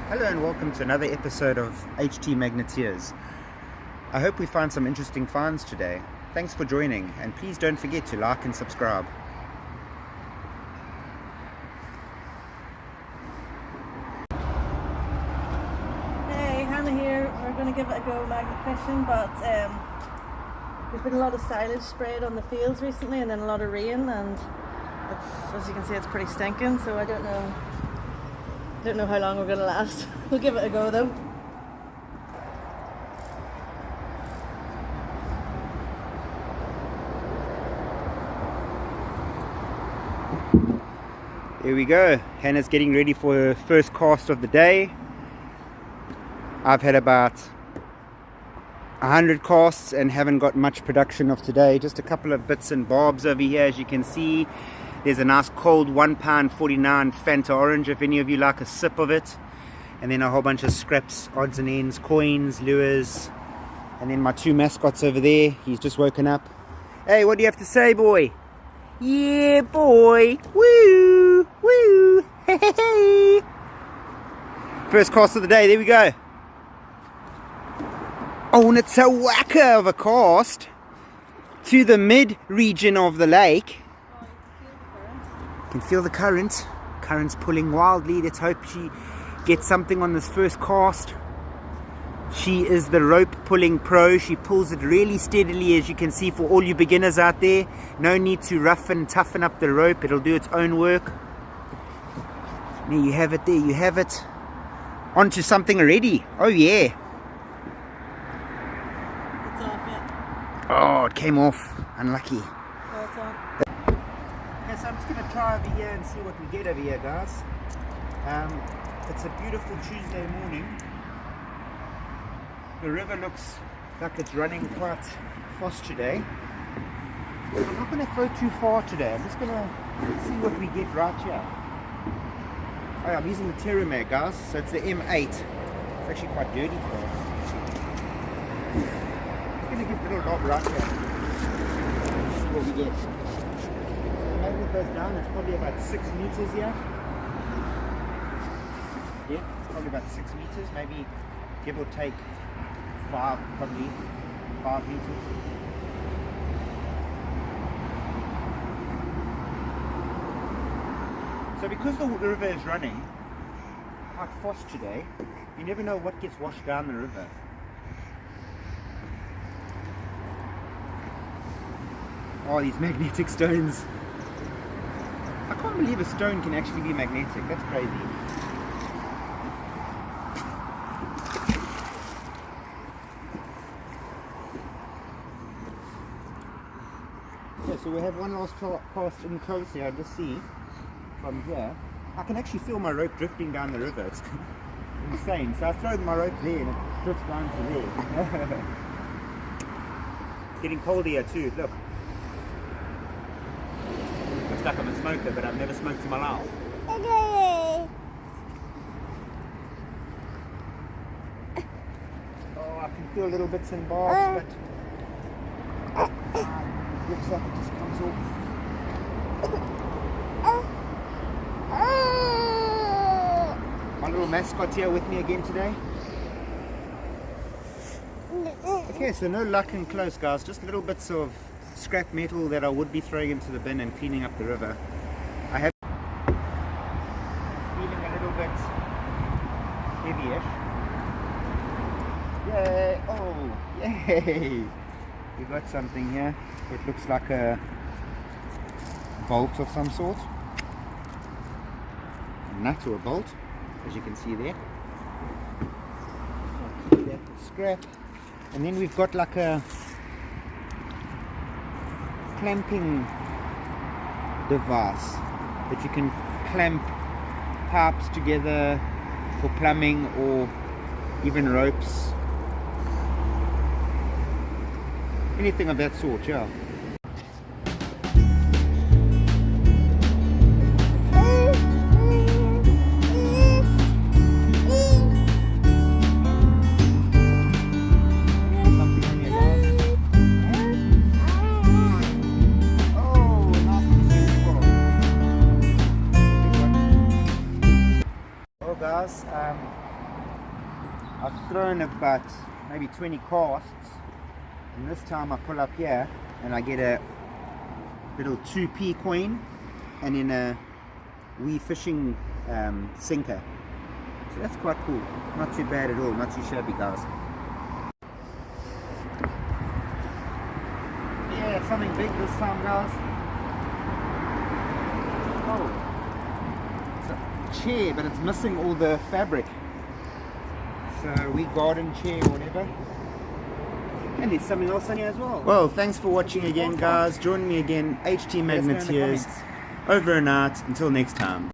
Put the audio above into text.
Hello and welcome to another episode of HT Magneteers. I hope we find some interesting finds today. Thanks for joining, and please don't forget to like and subscribe. Hey, Hannah here. We're going to give it a go magnet fishing, but there's been a lot of silage sprayed on the fields recently and then a lot of rain, and it's, as you can see, it's pretty stinking, so I don't know how long we're going to last. We'll give it a go though. Here we go. Hannah's getting ready for her first cast of the day. I've had about 100 casts and haven't got much production of today. Just a couple of bits and bobs over here, as you can see. There's a nice cold £1.49 Fanta orange if any of you like a sip of it. And then a whole bunch of scraps, odds and ends, coins, lures. And then my two mascots over there. He's just woken up. Hey, what do you have to say, boy? Yeah, boy. Woo! Woo! Hey, hey, hey. First cast of the day. There we go. Oh, and it's a whacker of a cast to the mid region of the lake. You can feel the current. Current's pulling wildly. Let's hope she gets something on this first cast. She is the rope pulling pro. She pulls it really steadily, as you can see, for all you beginners out there. No need to rough and toughen up the rope. It'll do its own work. There you have it. There you have it. Onto something already. Oh yeah. It's off yet. Oh, it came off. Unlucky. Oh, it's on. Okay, so I'm just going to try over here and see what we get over here, guys. It's a beautiful Tuesday morning. The river looks like it's running quite fast today. I'm not going to throw too far today. I'm just going to see what we get right here. Oh, I'm using the Terramag, guys. So it's the M8. It's actually quite dirty today. I'm going to get a little knob right here. See what we get. Maybe it goes down. It's probably about 6 meters here. Yeah, it's probably about 6 meters. Maybe give or take 5, probably 5 meters. So because the river is running quite fast today, you never know what gets washed down the river. Oh, these magnetic stones. I can't believe a stone can actually be magnetic. That's crazy. Yeah, so we have one last cast in close here. Just see from here. I can actually feel my rope drifting down the river. It's insane. So I throw my rope there and it drifts down to there. It's getting colder here too. Look. Looks like I'm a smoker, but I've never smoked in my life. Oh, I can feel little bits and bobs, but looks like it just comes off. My little mascot here with me again today. Okay, so no luck in close, guys. Just little bits of scrap metal that I would be throwing into the bin and cleaning up the river. I have feeling a little bit heavy-ish. Yay! Oh, yay! We got something here. It looks like a bolt of some sort. A nut or a bolt, as you can see there. Keep that scrap. And then we've got like a clamping device that you can clamp pipes together for plumbing or even ropes. Anything of that sort, yeah. Guys, I've thrown about maybe 20 casts, and this time I pull up here and I get a little 2p coin and in a wee fishing sinker. So that's quite cool. Not too bad at all, not too shabby, guys. Yeah, something big this time, guys. Oh, it's a chair, but it's missing all the fabric. So wee garden chair or whatever. And there's something else in here as well. Well, thanks for watching again, guys. Join me again, HT Magneteers. Over and out. Until next time.